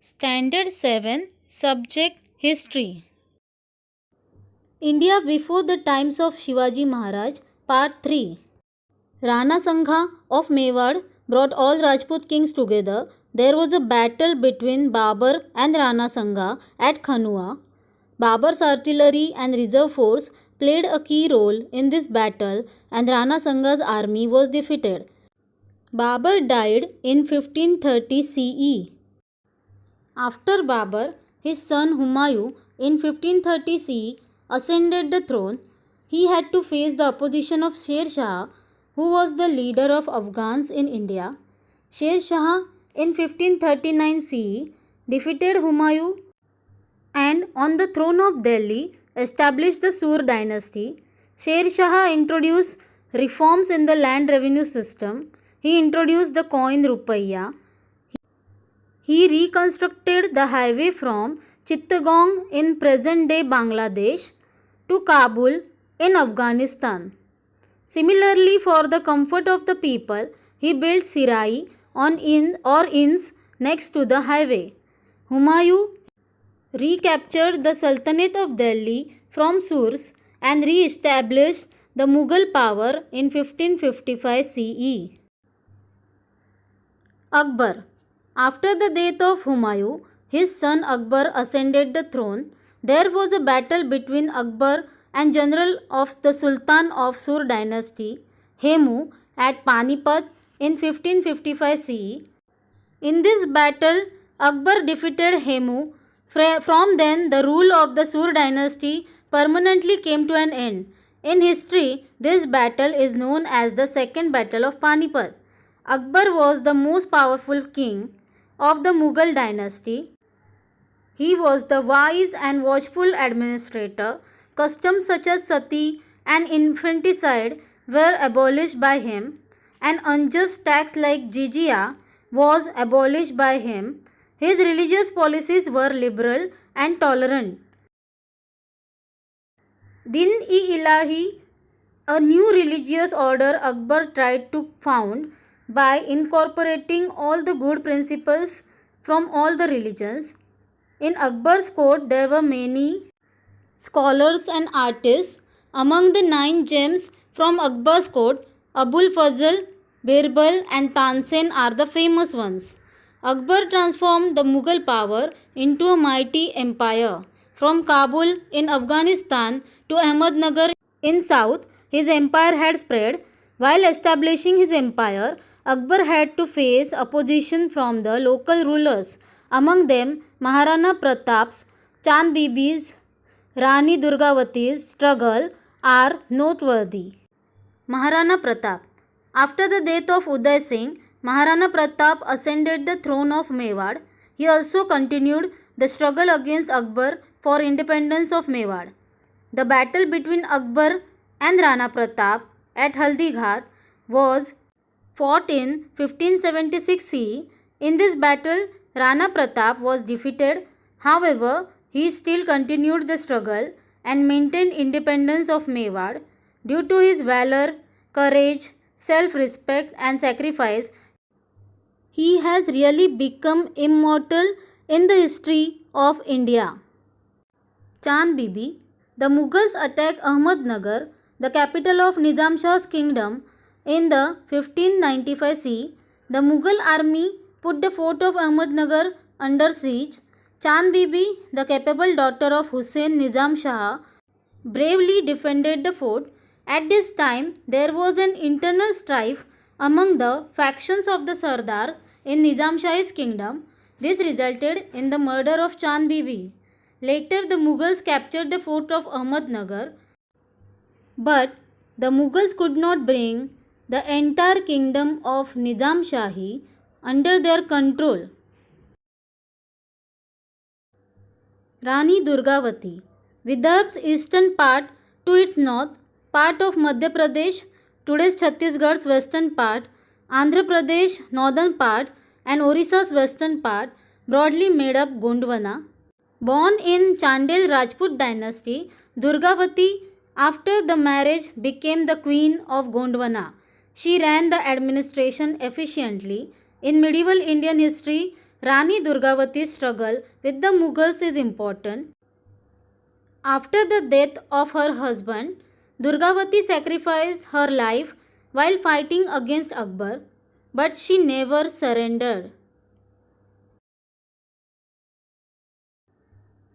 Standard 7 Subject History. India before the times of Shivaji Maharaj. Part 3. Rana Sangha of Mewar brought all Rajput kings together. There was a battle between Babur and Rana Sangha at Khanua. Babur's artillery and reserve force played a key role in this battle and Rana Sangha's army was defeated. Babur died in 1530 CE. After Babur, his son Humayun in 1530 CE ascended the throne. He had to face the opposition of Sher Shah, who was the leader of Afghans in India. Sher Shah in 1539 CE defeated Humayun and on the throne of Delhi established the Sur dynasty. Sher Shah introduced reforms in the land revenue system. He introduced the coin rupaya. He reconstructed the highway from Chittagong in present-day Bangladesh to Kabul in Afghanistan. Similarly, for the comfort of the people, he built Sirai inns next to the highway. Humayun recaptured the Sultanate of Delhi from Surs and re-established the Mughal power in 1555 CE. Akbar. After the death of Humayun, his son Akbar ascended the throne. There was a battle between Akbar and general of the Sultan of Sur dynasty, Hemu, at Panipat in 1555 CE. In this battle, Akbar defeated Hemu. From then, the rule of the Sur dynasty permanently came to an end. In history, this battle is known as the Second Battle of Panipat. Akbar was the most powerful king of the Mughal dynasty. He was the wise and watchful administrator. Customs such as sati and infanticide were abolished by him. An unjust tax like jizya was abolished by him. His religious policies were liberal and tolerant. Din-e-Ilahi, a new religious order Akbar tried to found by incorporating all the good principles from all the religions. In Akbar's court, there were many scholars and artists. Among the 9 gems from Akbar's court, Abul Fazl, Birbal and Tansen are the famous ones. Akbar transformed the Mughal power into a mighty empire. From Kabul in Afghanistan to Ahmednagar in south, his empire had spread. While establishing his empire, Akbar had to face opposition from the local rulers. Among them, Maharana Pratap's, Chand Bibi's, Rani Durgavati's struggle are noteworthy. Maharana Pratap. After the death of Uday Singh, Maharana Pratap ascended the throne of Mewar. He also continued the struggle against Akbar for independence of Mewar. The battle between Akbar and Rana Pratap at Haldighat was fought in 1576 CE. In this battle, Rana Pratap was defeated. However, he still continued the struggle and maintained independence of Mewar. Due to his valor, courage, self-respect and sacrifice, he has really become immortal in the history of India. Chand Bibi. The Mughals attacked Ahmednagar, the capital of Nizam Shah's kingdom, in the 1595 CE. The Mughal army put the fort of Ahmednagar under siege. Chand Bibi, the capable daughter of Hussain Nizam Shah, bravely defended the fort. At this time, there was an internal strife among the factions of the Sardar in Nizam Shah's kingdom. This resulted in the murder of Chand Bibi. Later, the Mughals captured the fort of Ahmednagar, but the Mughals could not bring the entire kingdom of Nizam Shahi under their control. Rani Durgavati. Vidarbha's eastern part to its north, part of Madhya Pradesh, today's Chhattisgarh's western part, Andhra Pradesh northern part and Orissa's western part broadly made up Gondwana. Born in Chandel Rajput dynasty, Durgavati after the marriage became the queen of Gondwana. She ran the administration efficiently. In medieval Indian history, Rani Durgavati's struggle with the Mughals is important. After the death of her husband, Durgavati sacrificed her life while fighting against Akbar, but she never surrendered.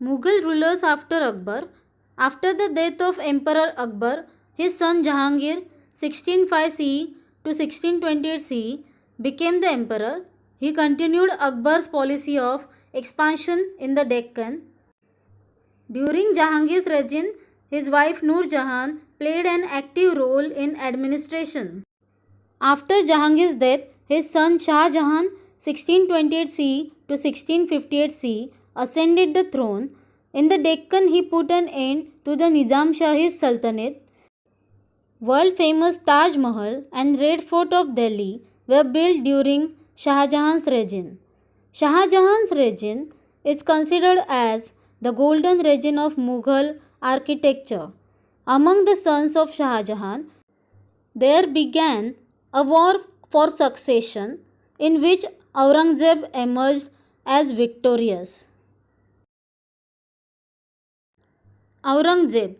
Mughal rulers after Akbar. After the death of Emperor Akbar, his son Jahangir 1605 CE to 1628 CE became the emperor. He continued Akbar's policy of expansion in the Deccan. During Jahangir's regime, his wife Nur Jahan played an active role in administration. After Jahangir's death, his son Shah Jahan 1628 CE to 1658 CE ascended the throne. In the Deccan, he put an end to the Nizam Shahi's Sultanate. World famous Taj Mahal and Red Fort of Delhi were built during Shah Jahan's reign. Shah Jahan's reign is considered as the golden reign of Mughal architecture. Among the sons of Shah Jahan, there began a war for succession in which Aurangzeb emerged as victorious. Aurangzeb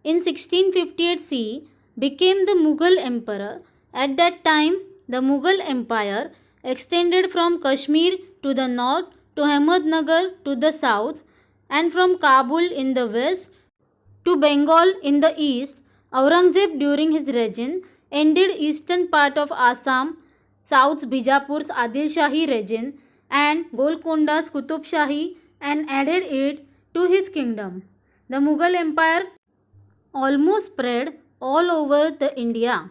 in 1658 CE became the Mughal emperor. At that time, the Mughal empire extended from Kashmir to the north to Ahmednagar to the south and from Kabul in the west to Bengal in the east. Aurangzeb during his reign ended eastern part of Assam, South's Bijapur's Adil Shahi region and Golconda's Qutub Shahi and added it to his kingdom. The Mughal Empire almost spread all over the India.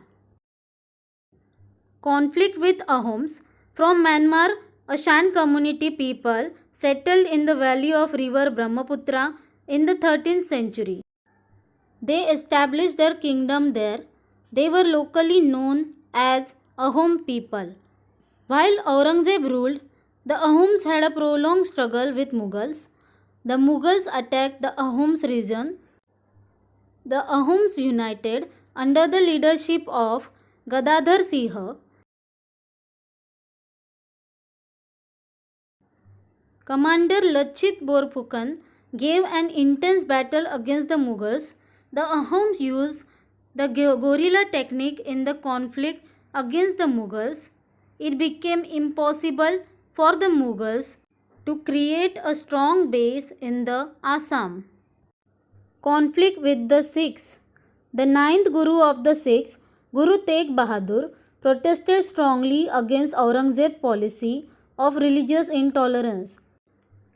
Conflict with Ahoms. From Myanmar, a Shan community people settled in the valley of river Brahmaputra in the 13th century. They established their kingdom there. They were locally known as Ahom people. While Aurangzeb ruled, the Ahoms had a prolonged struggle with Mughals. The Mughals attacked the Ahoms region. The Ahoms united under the leadership of Gadadhar Singh. Commander Lachit Borphukan gave an intense battle against the Mughals. The Ahoms used the guerrilla technique in the conflict against the Mughals. It became impossible for the Mughals to create a strong base in the Assam. Conflict with the Sikhs. The ninth Guru of the Sikhs, Guru Tegh Bahadur, protested strongly against Aurangzeb's policy of religious intolerance.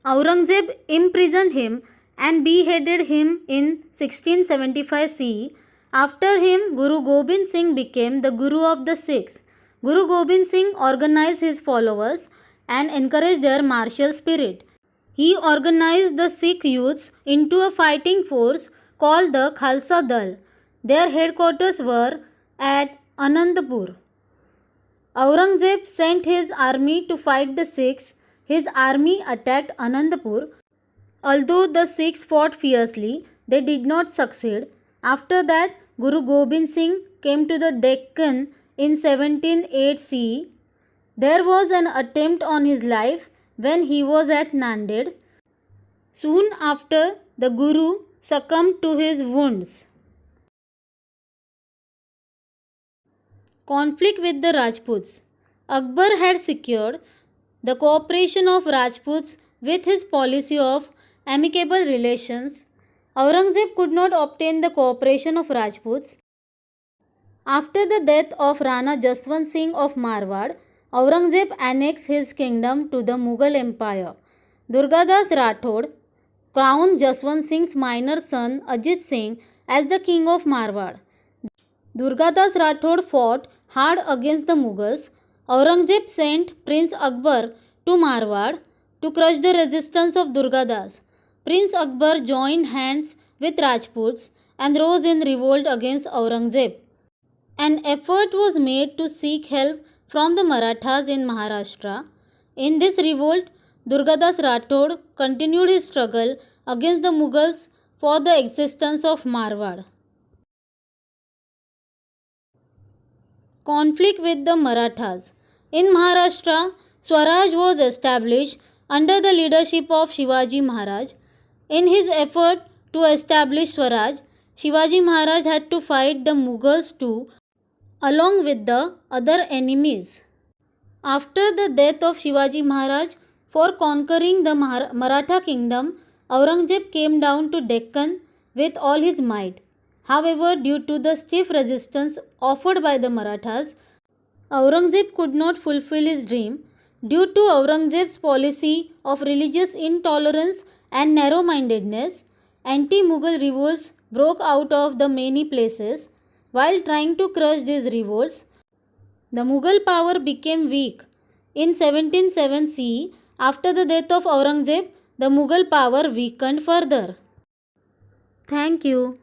Aurangzeb imprisoned him and beheaded him in 1675 CE. After him, Guru Gobind Singh became the Guru of the Sikhs. Guru Gobind Singh organized his followers and encouraged their martial spirit. He organized the Sikh youths into a fighting force called the Khalsa Dal. Their headquarters were at Anandpur. Aurangzeb sent his army to fight the Sikhs. His army attacked Anandpur. Although the Sikhs fought fiercely, they did not succeed. After that, Guru Gobind Singh came to the Deccan in 1708 CE. There was an attempt on his life when he was at Nanded. Soon after, the Guru succumbed to his wounds. Conflict with the Rajputs. Akbar had secured the cooperation of Rajputs with his policy of amicable relations. Aurangzeb could not obtain the cooperation of Rajputs. After the death of Rana Jaswant Singh of Marwar, Aurangzeb annexed his kingdom to the Mughal Empire. Durgadas Rathod crowned Jaswant Singh's minor son Ajit Singh as the king of Marwar. Durgadas Rathod fought hard against the Mughals. Aurangzeb sent Prince Akbar to Marwar to crush the resistance of Durgadas. Prince Akbar joined hands with Rajputs and rose in revolt against Aurangzeb. An effort was made to seek help from the Marathas in Maharashtra. In this revolt, Durgadas Rathod continued his struggle against the Mughals for the existence of Marwar. Conflict with the Marathas. In Maharashtra, Swaraj was established under the leadership of Shivaji Maharaj. In his effort to establish Swaraj, Shivaji Maharaj had to fight the Mughals too, along with the other enemies. After the death of Shivaji Maharaj, for conquering the Maratha kingdom, Aurangzeb came down to Deccan with all his might. However, due to the stiff resistance offered by the Marathas, Aurangzeb could not fulfill his dream. Due to Aurangzeb's policy of religious intolerance and narrow mindedness, anti Mughal revolts broke out of the many places. While trying to crush these revolts, the Mughal power became weak. In 1707 CE, after the death of Aurangzeb, the Mughal power weakened further. Thank you.